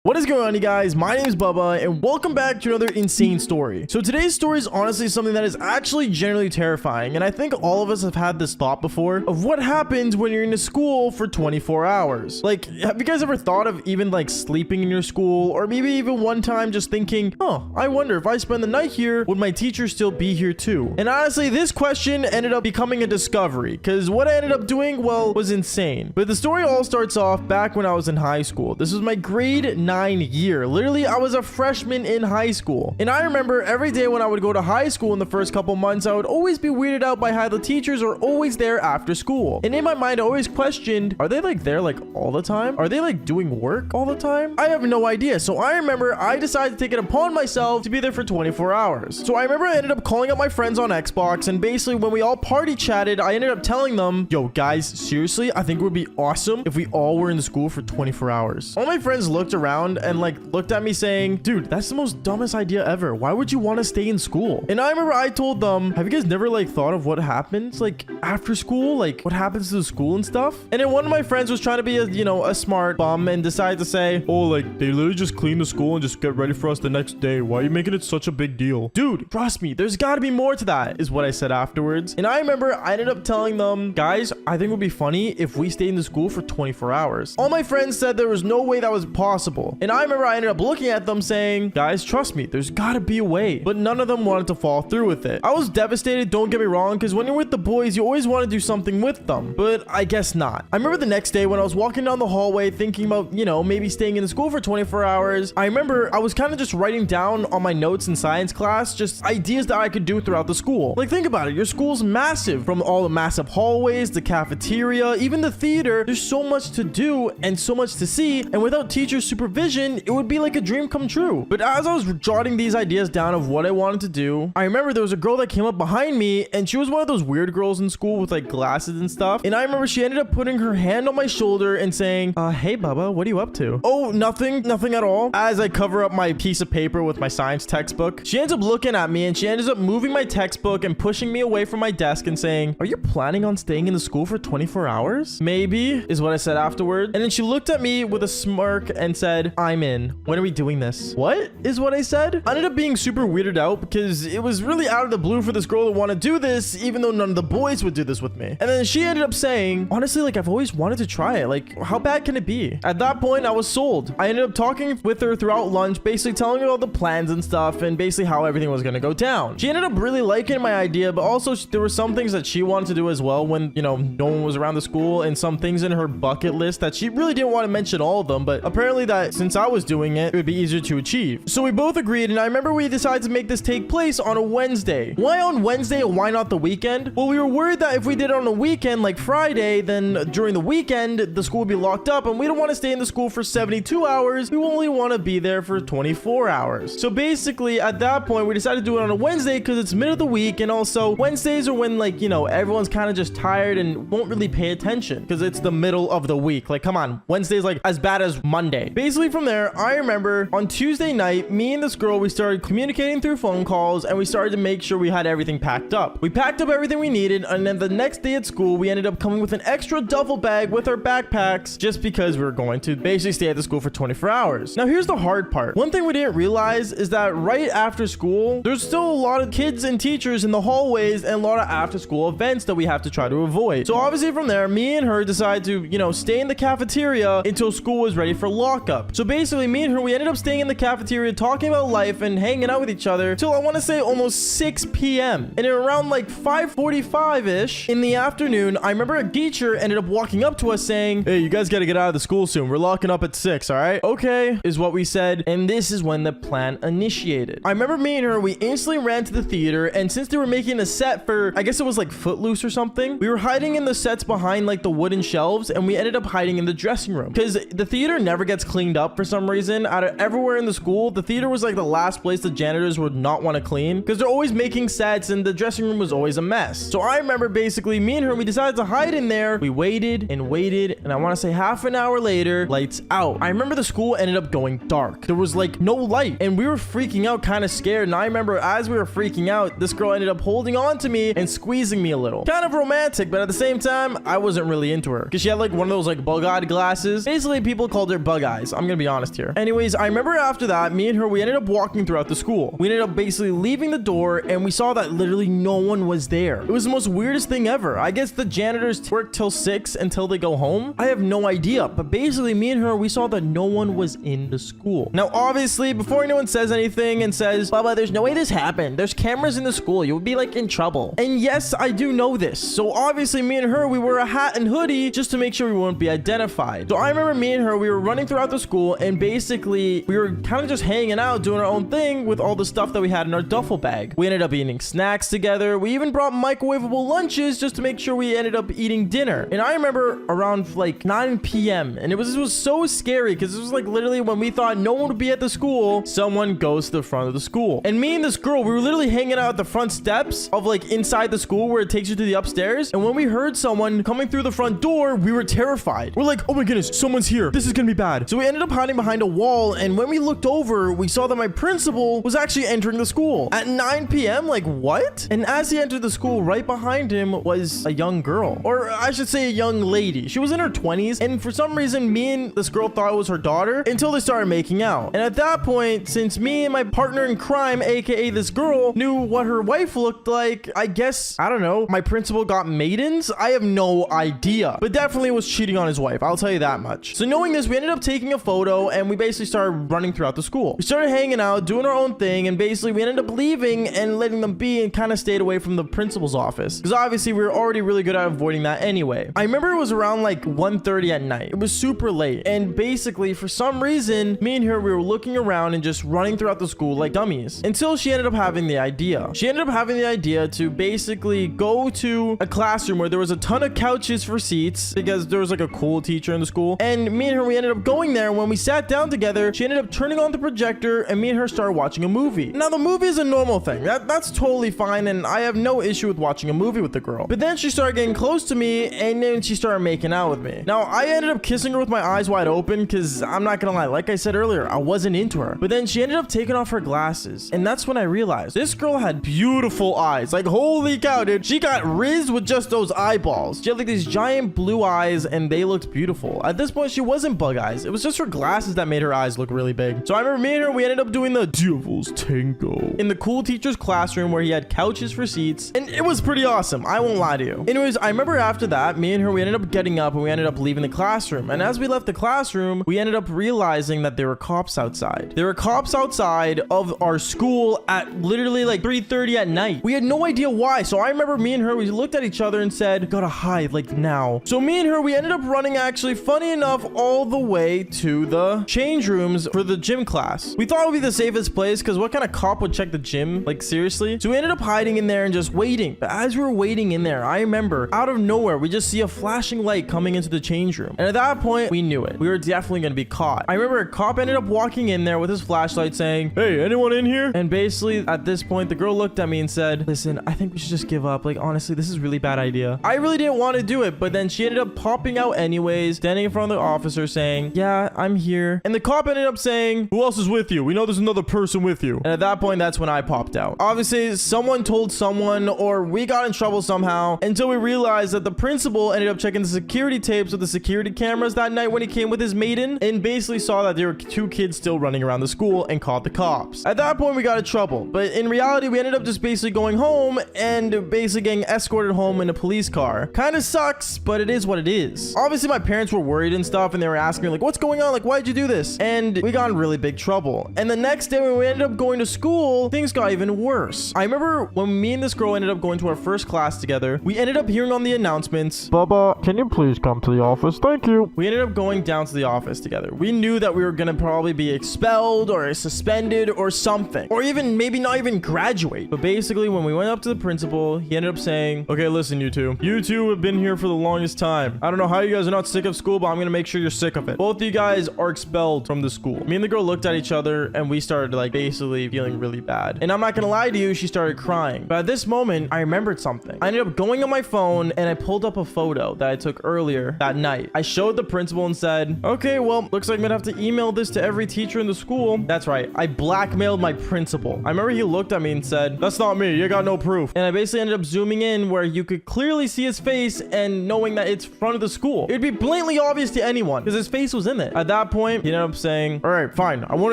What is going on, you guys? My name is Bubba and welcome back to another insane story. So today's story is honestly something that is actually generally terrifying, and I think all of us have had this thought before of what happens when you're in a school for 24 hours. Like, have you guys ever thought of even like sleeping in your school, or maybe even one time just thinking, oh, I wonder if I spend the night here, would my teacher still be here too? And honestly, this question ended up becoming a discovery, because what I ended up doing, well, was insane. But the story all starts off back when I was in high school. This was my grade 9 year. Literally, I was a freshman in high school. And I remember every day when I would go to high school in the first couple months, I would always be weirded out by how the teachers are always there after school. And in my mind, I always questioned, are they like there like all the time? Are they like doing work all the time? I have no idea. So I remember I decided to take it upon myself to be there for 24 hours. So I remember I ended up calling up my friends on Xbox, and basically when we all party chatted, I ended up telling them, yo guys, seriously, I think it would be awesome if we all were in the school for 24 hours. All my friends looked around and like looked at me saying, dude, that's the most dumbest idea ever. Why would you want to stay in school? And I remember I told them, have you guys never like thought of what happens like after school? Like what happens to the school and stuff? And then one of my friends was trying to be a smart bum and decided to say, oh, like they literally just clean the school and just get ready for us the next day. Why are you making it such a big deal? Dude, trust me, there's got to be more to that, is what I said afterwards. And I remember I ended up telling them, guys, I think it would be funny if we stayed in the school for 24 hours. All my friends said there was no way that was possible. And I remember I ended up looking at them saying, guys, trust me, there's gotta be a way. But none of them wanted to fall through with it. I was devastated, don't get me wrong, because when you're with the boys, you always want to do something with them. But I guess not. I remember the next day when I was walking down the hallway thinking about, maybe staying in the school for 24 hours. I remember I was kind of just writing down on my notes in science class, just ideas that I could do throughout the school. Like, think about it. Your school's massive. From all the massive hallways, the cafeteria, even the theater. There's so much to do and so much to see. And without teacher supervision, it would be like a dream come true. But as I was jotting these ideas down of what I wanted to do, I remember there was a girl that came up behind me, and she was one of those weird girls in school with like glasses and stuff. And I remember she ended up putting her hand on my shoulder and saying, hey Bubba, what are you up to? Oh, nothing at all. As I cover up my piece of paper with my science textbook, she ends up looking at me and she ends up moving my textbook and pushing me away from my desk and saying, are you planning on staying in the school for 24 hours? Maybe, is what I said afterward. And then she looked at me with a smirk and said, I'm in. When are we doing this? What is what I said? I ended up being super weirded out because it was really out of the blue for this girl to want to do this, even though none of the boys would do this with me. And then she ended up saying, honestly, like I've always wanted to try it. Like, how bad can it be? At that point, I was sold. I ended up talking with her throughout lunch, basically telling her all the plans and stuff and basically how everything was going to go down. She ended up really liking my idea, but also there were some things that she wanted to do as well when, no one was around the school, and some things in her bucket list that she really didn't want to mention all of them, but apparently that since I was doing it, it would be easier to achieve. So we both agreed, and I remember we decided to make this take place on a Wednesday. Why on Wednesday and why not the weekend? Well, we were worried that if we did it on a weekend like Friday, then during the weekend, the school would be locked up, and we don't want to stay in the school for 72 hours. We only want to be there for 24 hours. So basically, at that point, we decided to do it on a Wednesday because it's mid of the week, and also Wednesdays are when, like, everyone's kind of just tired and won't really pay attention because it's the middle of the week. Like, come on, Wednesday's like as bad as Monday. Basically, from there, I remember on Tuesday night, me and this girl, we started communicating through phone calls, and we started to make sure we had everything packed up. We packed up everything we needed, and then the next day at school, we ended up coming with an extra duffel bag with our backpacks just because we were going to basically stay at the school for 24 hours. Now, here's the hard part. One thing we didn't realize is that right after school, there's still a lot of kids and teachers in the hallways and a lot of after school events that we have to try to avoid. So obviously from there, me and her decided to, stay in the cafeteria until school was ready for lockup. So basically me and her, we ended up staying in the cafeteria talking about life and hanging out with each other till I want to say almost 6 p.m. And around like 5:45-ish in the afternoon, I remember a teacher ended up walking up to us saying, hey, you guys got to get out of the school soon. We're locking up at 6, all right? Okay, is what we said. And this is when the plan initiated. I remember me and her, we instantly ran to the theater, and since they were making a set for, I guess it was like Footloose or something, we were hiding in the sets behind like the wooden shelves, and we ended up hiding in the dressing room because the theater never gets cleaned up for some reason. Out of everywhere in the school, the theater was like the last place the janitors would not want to clean because they're always making sets and the dressing room was always a mess. So I remember basically me and her, we decided to hide in there. We waited and waited, and I want to say half an hour later, lights out. I remember the school ended up going dark. There was like no light, and we were freaking out, kind of scared. And I remember as we were freaking out, this girl ended up holding on to me and squeezing me a little. Kind of romantic, but at the same time, I wasn't really into her because she had like one of those like bug-eyed glasses. Basically, people called her bug eyes. I'm gonna be honest here. Anyways, I remember after that, me and her, we ended up walking throughout the school. We ended up basically leaving the door and we saw that literally no one was there. It was the most weirdest thing ever. I guess the janitors work till 6 until they go home. I have no idea, but basically me and her, we saw that no one was in the school. Now, obviously, before anyone says anything and says, Baba, there's no way this happened. There's cameras in the school. You would be like in trouble. And yes, I do know this. So obviously me and her, we wore a hat and hoodie just to make sure we wouldn't be identified. So I remember me and her, we were running throughout the school and basically we were kind of just hanging out, doing our own thing with all the stuff that we had in our duffel bag. We ended up eating snacks together. We even brought microwavable lunches just to make sure we ended up eating dinner. And I remember around like 9 p.m. and it was so scary because it was like literally when we thought no one would be at the school, someone goes to the front of the school. And me and this girl, we were literally hanging out at the front steps of like inside the school where it takes you to the upstairs. And when we heard someone coming through the front door, we were terrified. We're like, oh my goodness, someone's here. This is gonna be bad. So we ended up hiding behind a wall. And when we looked over, we saw that my principal was actually entering the school at 9 p.m. Like, what? And as he entered the school, right behind him was a young girl, or I should say a young lady. She was in her 20s. And for some reason, me and this girl thought it was her daughter until they started making out. And at that point, since me and my partner in crime, aka this girl, knew what her wife looked like, I guess, I don't know, my principal got maidens? I have no idea, but definitely was cheating on his wife. I'll tell you that much. So knowing this, we ended up taking a photo and we basically started running throughout the school. We started hanging out, doing our own thing, and basically we ended up leaving and letting them be and kind of stayed away from the principal's office because obviously we were already really good at avoiding that anyway. I remember it was around like 1:30 at night. It was super late, and basically for some reason, me and her, we were looking around and just running throughout the school like dummies until she ended up having the idea. She ended up having the idea to basically go to a classroom where there was a ton of couches for seats because there was like a cool teacher in the school. And me and her, we ended up going there. And when we sat down together, she ended up turning on the projector and me and her started watching a movie. Now the movie is a normal thing. That's totally fine. And I have no issue with watching a movie with the girl. But then she started getting close to me and then she started making out with me. Now I ended up kissing her with my eyes wide open because I'm not gonna lie, like I said earlier, I wasn't into her. But then she ended up taking off her glasses. And that's when I realized this girl had beautiful eyes. Like, holy cow, dude. She got rizzed with just those eyeballs. She had like these giant blue eyes and they looked beautiful. At this point, she wasn't bug eyes. It was just her glasses that made her eyes look really big. So I remember me and her, we ended up doing the devil's tango in the cool teacher's classroom where he had couches for seats. And it was pretty awesome. I won't lie to you. Anyways, I remember after that, me and her, we ended up getting up and we ended up leaving the classroom. And as we left the classroom, we ended up realizing that there were cops outside. There were cops outside of our school at literally like 3:30 at night. We had no idea why. So I remember me and her, we looked at each other and said, gotta hide like now. So me and her, we ended up running, actually funny enough, all the way to the change rooms for the gym class. We thought it would be the safest place because what kind of cop would check the gym? Like, seriously? So we ended up hiding in there and just waiting. But as we were waiting in there, I remember out of nowhere, we just see a flashing light coming into the change room. And at that point, we knew it. We were definitely going to be caught. I remember a cop ended up walking in there with his flashlight saying, hey, anyone in here? And basically at this point, the girl looked at me and said, listen, I think we should just give up. Like, honestly, this is a really bad idea. I really didn't want to do it, but then she ended up popping out anyways, standing in front of the officer saying, yeah, I'm here. And the cop ended up saying, who else is with you? We know there's another person with you. And at that point, that's when I popped out. Obviously, someone told someone or we got in trouble somehow until we realized that the principal ended up checking the security tapes of the security cameras that night when he came with his maiden and basically saw that there were 2 kids still running around the school and caught the cops. At that point, we got in trouble. But in reality, we ended up just basically going home and basically getting escorted home in a police car. Kind of sucks, but it is what it is. Obviously, my parents were worried and stuff and they were asking me like, what's going on? Like, why'd you do this? And we got in really big trouble. And the next day when we ended up going to school, things got even worse. I remember when me and this girl ended up going to our first class together, we ended up hearing on the announcements, Baba, can you please come to the office? Thank you. We ended up going down to the office together. We knew that we were gonna probably be expelled or suspended or something, or even maybe not even graduate. But basically when we went up to the principal, he ended up saying, okay, listen, you two have been here for the longest time. I don't know how you guys are not sick of school, but I'm gonna make sure you're sick of it. Both of you guys are expelled from the school. Me and the girl looked at each other and we started like basically feeling really bad. And I'm not gonna lie to you, she started crying. But at this moment, I remembered something. I ended up going on my phone and I pulled up a photo that I took earlier that night. I showed the principal and said, okay, well, looks like I'm gonna have to email this to every teacher in the school. That's right. I blackmailed my principal. I remember he looked at me and said, that's not me. You got no proof. And I basically ended up zooming in where you could clearly see his face and knowing that it's front of the school. It'd be blatantly obvious to anyone because his face was in it. At that that point, he ended up saying, all right, fine, I won't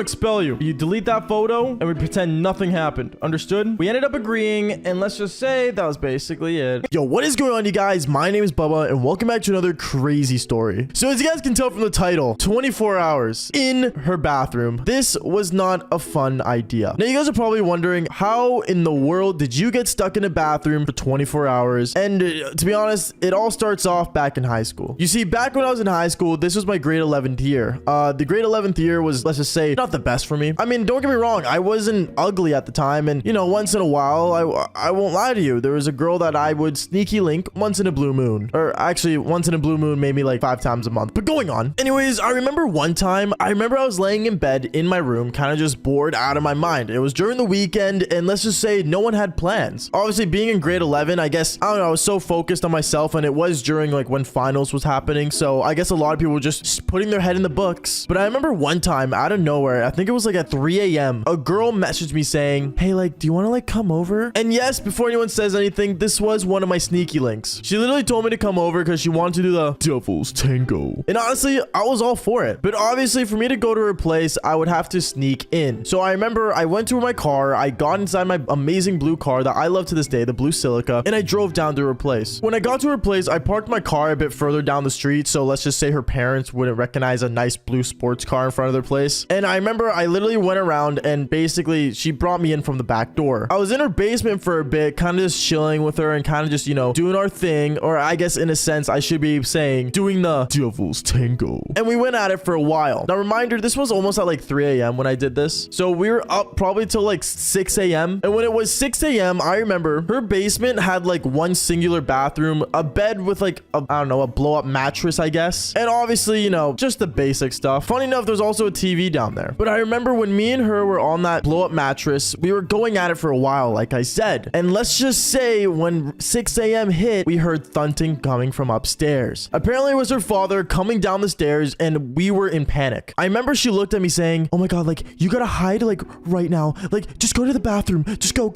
expel you. You delete that photo and we pretend nothing happened. Understood? We ended up agreeing, and let's just say that was basically it. Yo, what is going on, you guys? My name is Bubba, and welcome back to another crazy story. So as you guys can tell from the title, 24 hours in her bathroom. This was not a fun idea. Now, you guys are probably wondering, how in the world did you get stuck in a bathroom for 24 hours? And to be honest, it all starts off back in high school. You see, back when I was in high school, this was my grade 11th year. The grade 11th year was, let's just say, not the best for me. I mean, don't get me wrong, I wasn't ugly at the time, and you know, once in a while, I won't lie to you, there was a girl that I would sneaky link once in a blue moon, or actually once in a blue moon, maybe like 5 times a month. But going on, anyways, I remember one time, I was laying in bed in my room, kind of just bored out of my mind. It was during the weekend, and let's just say no one had plans. Obviously, being in grade 11, I guess, I don't know, I was so focused on myself, and it was during like when finals was happening, so I guess a lot of people were just putting their head in the books. But I remember one time, out of nowhere, I think it was like at 3 a.m., a girl messaged me saying, hey, like, do you want to like come over? And yes, before anyone says anything, this was one of my sneaky links. She literally told me to come over because she wanted to do the devil's tango. And honestly, I was all for it. But obviously, for me to go to her place, I would have to sneak in. So I remember I went to my car, I got inside my amazing blue car that I love to this day, the blue Silica, and I drove down to her place. When I got to her place, I parked my car a bit further down the street, so let's just say her parents wouldn't recognize a nice blue sports car in front of their place. And I remember I literally went around and basically she brought me in from the back door. I was in her basement for a bit, kind of just chilling with her and kind of just, you know, doing our thing, or I guess in a sense I should be saying doing the devil's tango. And we went at it for a while. Now reminder, this was almost at like 3 a.m. when I did this, so we were up probably till like 6 a.m. and when it was 6 a.m. I remember her basement had like one singular bathroom, a bed with like a, I don't know, a blow up mattress, I guess, and obviously, you know, just the basic stuff. Funny enough, there's also a TV down there. But I remember when me and her were on that blow up mattress, we were going at it for a while, like I said, and let's just say when 6 a.m. hit, we heard thunting coming from upstairs. Apparently it was her father coming down the stairs, and we were in panic. I remember she looked at me saying, oh my god, like, you gotta hide like right now, like just go to the bathroom, just go.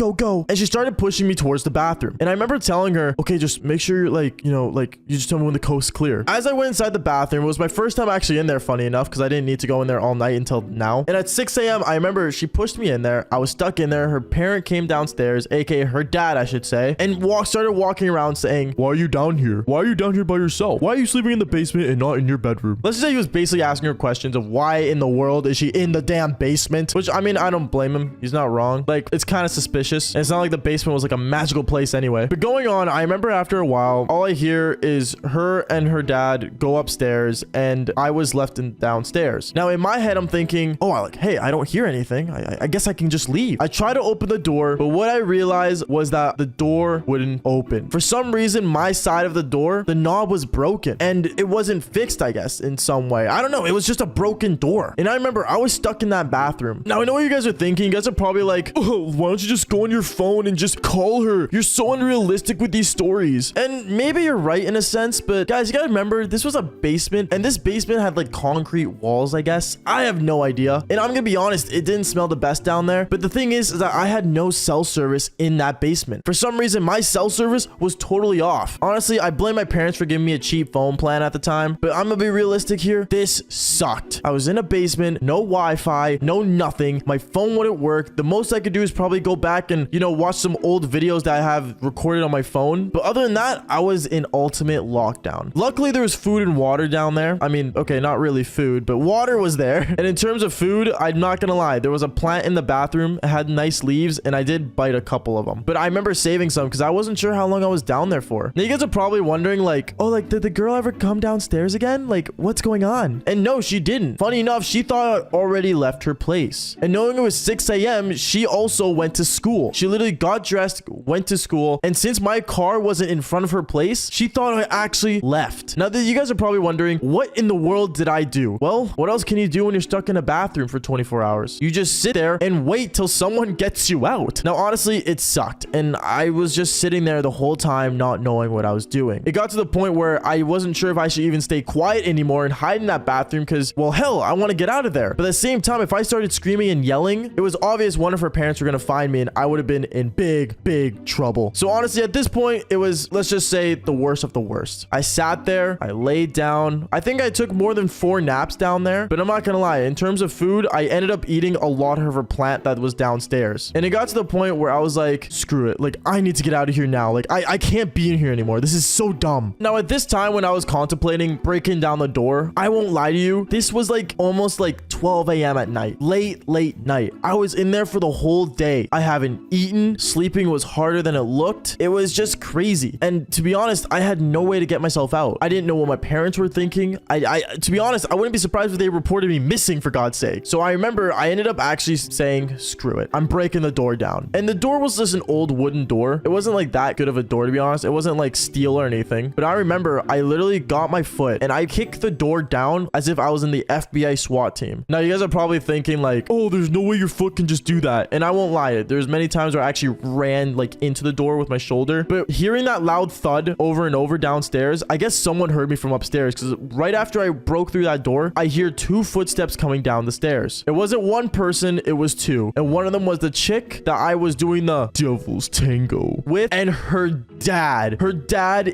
And she started pushing me towards the bathroom, and I remember telling her, okay, just make sure you're like, you know, like, you just tell me when the coast's clear. As I went inside the bathroom, it was my first time actually in there, funny enough, because I didn't need to go in there all night until now. And at 6 a.m. I remember she pushed me in there. I was stuck in there. Her parent came downstairs, aka her dad, I should say, and started walking around saying, why are you down here? Why are you down here by yourself? Why are you sleeping in the basement and not in your bedroom? Let's just say he was basically asking her questions of why in the world is she in the damn basement, which I mean, I don't blame him. He's not wrong. Like, it's kind of suspicious, and it's not like the basement was like a magical place anyway. But going on, I remember after a while, all I hear is her and her dad go upstairs, and I was left downstairs. Now in my head, I'm thinking, oh, like, hey, I don't hear anything. I guess I can just leave. I try to open the door, but what I realized was that the door wouldn't open. For some reason, my side of the door, the knob was broken, and it wasn't fixed, I guess, in some way. I don't know. It was just a broken door. And I remember I was stuck in that bathroom. Now I know what you guys are thinking. You guys are probably like, oh, why don't you just go on your phone and just call her? You're so unrealistic with these stories. And maybe you're right in a sense, but guys, you gotta remember, this was a basement, and this basement had like concrete walls, I guess. I have no idea. And I'm gonna be honest, it didn't smell the best down there. But the thing is that I had no cell service in that basement. For some reason, my cell service was totally off. Honestly, I blame my parents for giving me a cheap phone plan at the time, but I'm gonna be realistic here. This sucked. I was in a basement, no Wi-Fi, no nothing. My phone wouldn't work. The most I could do is probably go back and, you know, watch some old videos that I have recorded on my phone. But other than that, I was in ultimate lockdown. Luckily, there was food and water down there. I mean, okay, not really food, but water was there. And in terms of food, I'm not gonna lie, there was a plant in the bathroom. It had nice leaves, and I did bite a couple of them. But I remember saving some because I wasn't sure how long I was down there for. Now, you guys are probably wondering, like, oh, like, did the girl ever come downstairs again? Like, what's going on? And no, she didn't. Funny enough, she thought I already left her place. And knowing it was 6 a.m., she also went to school. She literally got dressed, went to school, and since my car wasn't in front of her place, she thought I actually left. Now, you guys are probably wondering, what in the world did I do? Well, what else can you do when you're stuck in a bathroom for 24 hours? You just sit there and wait till someone gets you out. Now, honestly, it sucked, and I was just sitting there the whole time not knowing what I was doing. It got to the point where I wasn't sure if I should even stay quiet anymore and hide in that bathroom because, well, hell, I want to get out of there. But at the same time, if I started screaming and yelling, it was obvious one of her parents were going to find me, and I would have been in big trouble. So honestly, at this point, it was, let's just say, the worst of the worst. I sat there, I laid down. I think I took more than 4 more naps down there, but I'm not gonna lie, in terms of food, I ended up eating a lot of her plant that was downstairs. And it got to the point where I was like, screw it. Like, I need to get out of here now. Like, I can't be in here anymore. This is so dumb. Now, at this time when I was contemplating breaking down the door, I won't lie to you, this was like almost like 12 a.m. at night. Late night. I was in there for the whole day. I haven't eaten. Sleeping was harder than it looked. It was just crazy. And to be honest, I had no way to get myself out. I didn't know what my parents were thinking. To be honest, I wouldn't be surprised if they reported me missing, for God's sake. So I remember I ended up actually saying, screw it. I'm breaking the door down. And the door was just an old wooden door. It wasn't like that good of a door, to be honest. It wasn't like steel or anything. But I remember I literally got my foot and I kicked the door down as if I was in the FBI SWAT team. Now, you guys are probably thinking like, oh, there's no way your foot can just do that. And I won't lie. There's many times where I actually ran like into the door with my shoulder. But hearing that loud thud over and over downstairs, I guess someone heard me from upstairs, because right after I broke through that door, I hear 2 footsteps coming down the stairs. It wasn't one person, it was 2. And one of them was the chick that I was doing the devil's tango with, and her dad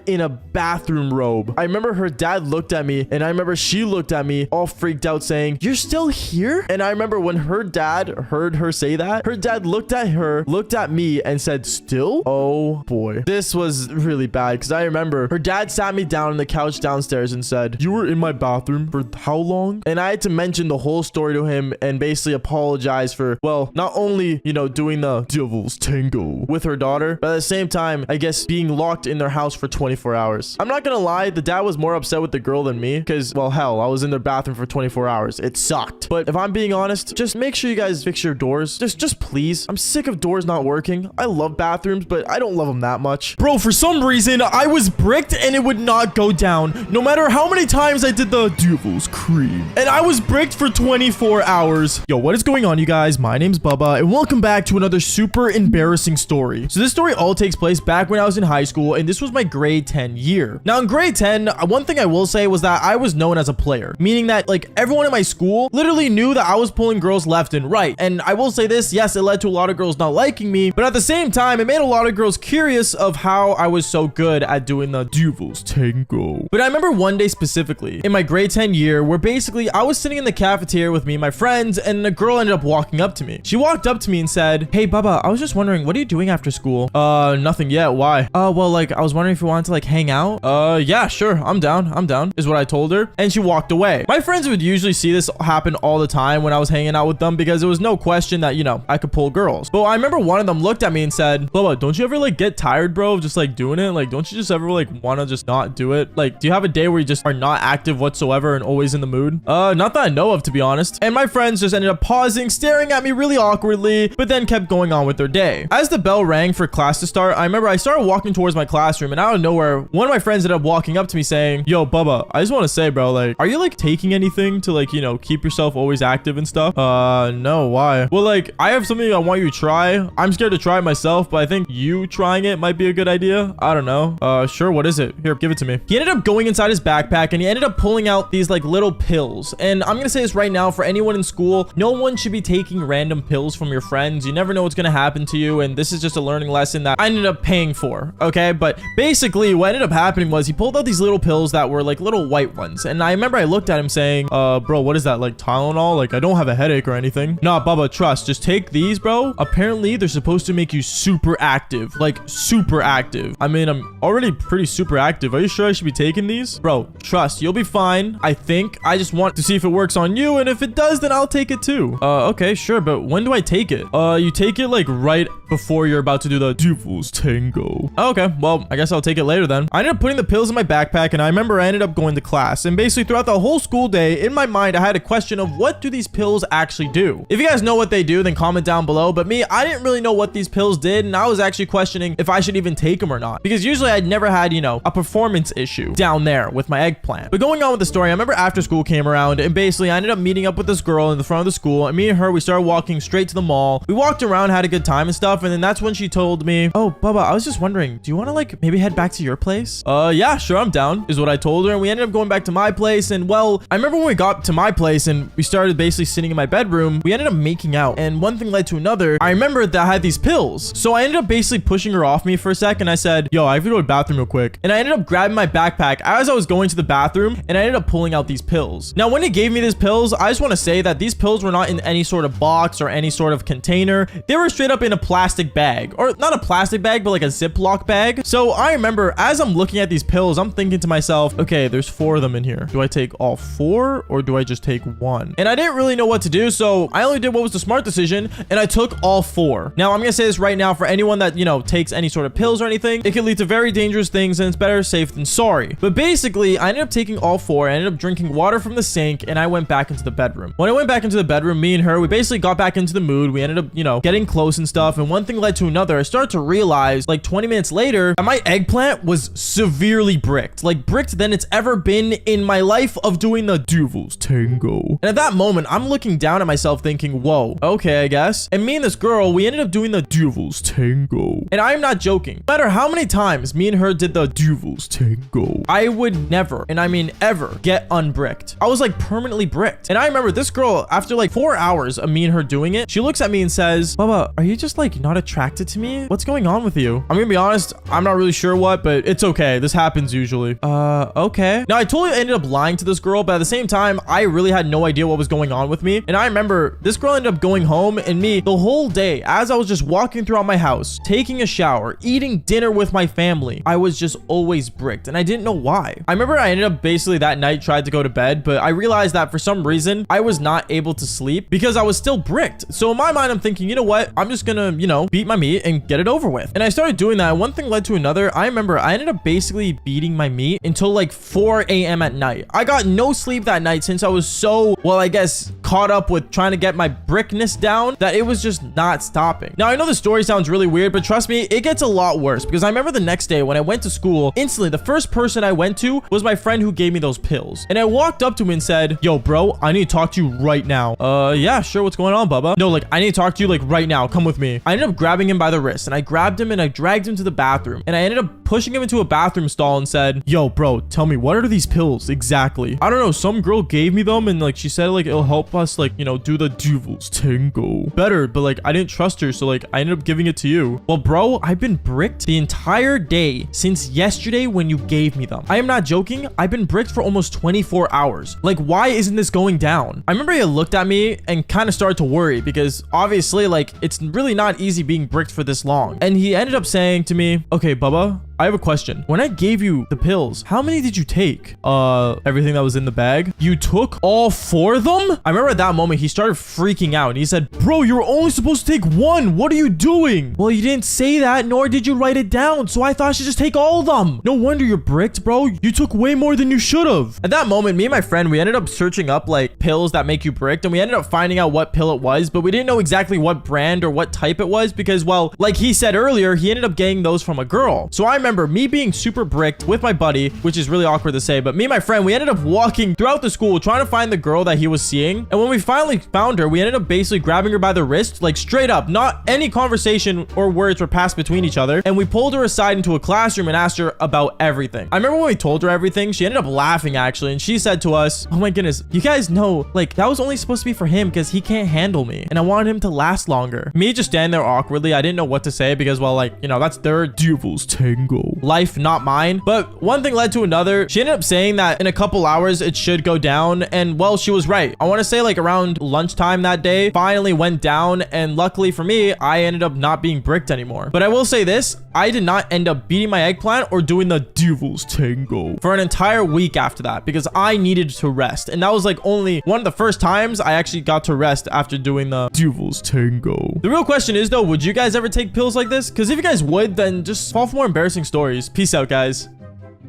in a bathroom robe. I remember her dad looked at me, and I remember she looked at me all freaked out saying, "You're still here?" And I remember when her dad heard her say that, her dad looked at her, looked at me, and said, "Still?" Oh boy, this was really bad, because I remember her dad sat me down on the couch downstairs and said, "You were in my bathroom for how long?" And I had to mention the whole story to him and basically apologize for, well, not only, you know, doing the devil's tango with her daughter, but at the same time, I guess being locked in their house for 24 hours. I'm not gonna lie, the dad was more upset with the girl than me, because, well, hell, I was in their bathroom for 24 hours. It sucked. But if I'm being honest, just make sure you guys fix your doors. Just please. I'm sick of doors not working. I love bathrooms, but I don't love them that much. Bro, for some reason, I was bricked and it would not go down, no matter how many times I did the devil's cream. And I was bricked for 24 hours. Yo, what is going on, you guys? My name's Bubba, and welcome back to another super embarrassing story. So this story all takes place back when I was in high school, and this was my grade 10 year. Now, in grade 10, one thing I will say was that I was known as a player, meaning that, like, everyone in my school literally knew that I was pulling girls left and right. And I will say this, yes, it led to a lot of girls not liking me, but at the same time, it made a lot of girls curious of how I was so good at doing the devil's tango. But I remember one day specifically in my grade 10 year where basically I was sitting in the cafeteria with me and my friends, and a girl ended up walking up to me. She walked up to me and said, "Hey, Bubba, I was just wondering, what are you doing after school?" Nothing yet. Why?" Well, like, I was wondering if you wanted to, like, hang out." Yeah, sure. I'm down, is what I told her. And she walked away. My friends would usually see this happen all the time when I was hanging out with them, because it was no question that, you know, I could pull girls. But I remember one of them looked at me and said, "Bubba, don't you ever, like, get tired, bro, of just, like, doing it? Like, don't you just ever, like, want to just not do it? Like, do you have a day where you just are not active whatsoever and always in the mood?" Not that I know of, to be honest. And my friends just ended up pausing, staring at me really awkwardly, but then kept going on with their day. As the bell rang for class to start, I remember I started walking towards my classroom, and out of nowhere, one of my friends ended up walking up to me saying, "Yo, Bubba, I just want to say, bro, like, are you, like, taking anything to, like, you know, keep yourself always active and stuff?" No, why?" "Well, like, I have something I want you to try. I'm scared to try it myself, but I think you trying it might be a good idea. I don't know." Sure, what is it? Here, give it to me." He ended up going inside his backpack, and he ended up pulling out these, like, little pills. And I'm gonna say this right now, for anyone in school, no one should be taking random pills from your friends. You never know what's gonna happen to you, and this is just a learning lesson that I ended up paying for, okay? But basically, what ended up happening was he pulled out these little pills that were, like, little white ones. And I remember I looked at him saying, bro, what is that, like, Tylenol? Like, I don't have a headache or anything." "Nah, Bubba, trust. Just take these, bro. Apparently, they're supposed to make you super active. Like, super active." "I mean, I'm already pretty super active. Are you sure I should be taking these?" "Bro, trust. You'll be fine. I think. I just want to see if it works on you, and if it does, then I'll take it too." Okay, sure, but when do I take it?" You take it, like, right before you're about to do the devil's tango." "Okay, well, I guess I'll take it later then." I ended up putting the pills in my backpack, and I remember I ended up going to class. And basically, throughout the whole school day, in my mind, I had a question of, what do these pills actually do? If you guys know what they do, then comment down below. But me, I didn't really know what these pills did, and I was actually questioning if I should even take them or not, because usually I'd never had, you know, a performance issue down there with my eggplant. But going on with the story, I remember after school came around, and basically I ended up meeting up with this girl in the front of the school, and me and her, we started walking straight to the mall. We walked around, had a good time and stuff, and then that's when she told me, "Oh, Bubba, I was just wondering, do you want to, like, maybe head back to your place?" Yeah, sure, I'm down, is what I told her. And we ended up going back to my place. And, well, I remember when we got to my place and and we started basically sitting in my bedroom. We ended up making out, and one thing led to another. I remember that I had these pills, so I ended up basically pushing her off me for a sec, and I said, yo, I have to go to the bathroom real quick. And I ended up grabbing my backpack as I was going to the bathroom, and I ended up pulling out these pills. Now, when he gave me these pills, I just want to say that these pills were not in any sort of box or any sort of container. They were straight up in a plastic bag, or not a plastic bag, but like a Ziploc bag. So I remember as I'm looking at these pills, I'm thinking to myself, okay, there's 4 of them in here. Do I take all 4 or do I just take 1? And I didn't really know what to do, so I only did what was the smart decision, and I took all 4. Now, I'm gonna say this right now for anyone that, you know, takes any sort of pills or anything, it can lead to very dangerous things, and it's better safe than sorry. But basically, I ended up taking all 4. I ended up drinking water from the sink, and I went back into the bedroom. When I went back into the bedroom, me and her, we basically got back into the mood. We ended up, you know, getting close and stuff, and one thing led to another. I started to realize, like 20 minutes later, that my eggplant was severely bricked. Like, bricked than it's ever been in my life of doing the Devil's Tango. And at that moment, I'm looking down at myself thinking, whoa, okay, I guess. And me and this girl, we ended up doing the Devil's Tango. And I'm not joking. No matter how many times me and her did the Devil's Tango, I would never, and I mean ever, get unbricked. I was like permanently bricked. And I remember this girl, after like 4 hours of me and her doing it, she looks at me and says, Bubba, are you just like not attracted to me? What's going on with you? I'm gonna be honest, I'm not really sure what, but it's okay. This happens usually. Okay. Now, I totally ended up lying to this girl, but at the same time, I really had no idea what was going on with me. And I remember this girl ended up going home, and me, the whole day, as I was just walking throughout my house, taking a shower, eating dinner with my family, I was just always bricked, and I didn't know why. I remember I ended up basically that night tried to go to bed, but I realized that for some reason, I was not able to sleep because I was still bricked. So in my mind, I'm thinking, you know what? I'm just gonna, you know, beat my meat and get it over with. And I started doing that. One thing led to another. I remember I ended up basically beating my meat until like 4 a.m. at night. I got no sleep that night since I was so, well, I guess, caught up with trying to get my brickness down that it was just not stopping. Now, I know the story sounds really weird, but trust me, it gets a lot worse because I remember the next day when I went to school, instantly, the first person I went to was my friend who gave me those pills. And I walked up to him and said, yo, bro, I need to talk to you right now. Yeah, sure. What's going on, Bubba? No, like, I need to talk to you like right now. Come with me. I ended up grabbing him by the wrist, and I grabbed him and I dragged him to the bathroom, and I ended up pushing him into a bathroom stall and said, yo, bro, tell me, what are these pills exactly? I don't know. Some girl gave me them, and like, she said like it'll help us like, you know, do the Devil's Tango better, but like, I didn't trust her, so like, I ended up giving it to you. Well, bro, I've been bricked the entire day since yesterday when you gave me them. I am not joking. I've been bricked for almost 24 hours. Like, why isn't this going down? I remember he looked at me and kind of started to worry because obviously, like, it's really not easy being bricked for this long. And he ended up saying to me, okay, Bubba, I have a question. When I gave you the pills, how many did you take? Everything that was in the bag. You took all 4 of them? I remember at that moment, he started freaking out and he said, bro, you were only supposed to take 1. What are you doing? Well, you didn't say that, nor did you write it down. So I thought I should just take all of them. No wonder you're bricked, bro. You took way more than you should have. At that moment, me and my friend, we ended up searching up like pills that make you bricked, and we ended up finding out what pill it was, but we didn't know exactly what brand or what type it was because, well, like he said earlier, he ended up getting those from a girl. So I remember me being super bricked with my buddy, which is really awkward to say, but me and my friend, we ended up walking throughout the school trying to find the girl that he was seeing. And when we finally found her, we ended up basically grabbing her by the wrist, like straight up, not any conversation or words were passed between each other. And we pulled her aside into a classroom and asked her about everything. I remember when we told her everything, she ended up laughing actually. And she said to us, oh my goodness, you guys know, like, that was only supposed to be for him because he can't handle me. And I wanted him to last longer. Me just standing there awkwardly. I didn't know what to say because, well, like, you know, that's their Devil's Tango. Life, not mine. But one thing led to another. She ended up saying that in a couple hours it should go down, and well, she was right. I want to say like around lunchtime that day finally went down, and luckily for me, I ended up not being bricked anymore. But I will say this, I did not end up beating my eggplant or doing the Devil's Tango for an entire week after that because I needed to rest, and that was like only one of the first times I actually got to rest after doing the Devil's Tango. The real question is though, would you guys ever take pills like this? Because if you guys would, then just fall for more embarrassing stories. Peace out, guys.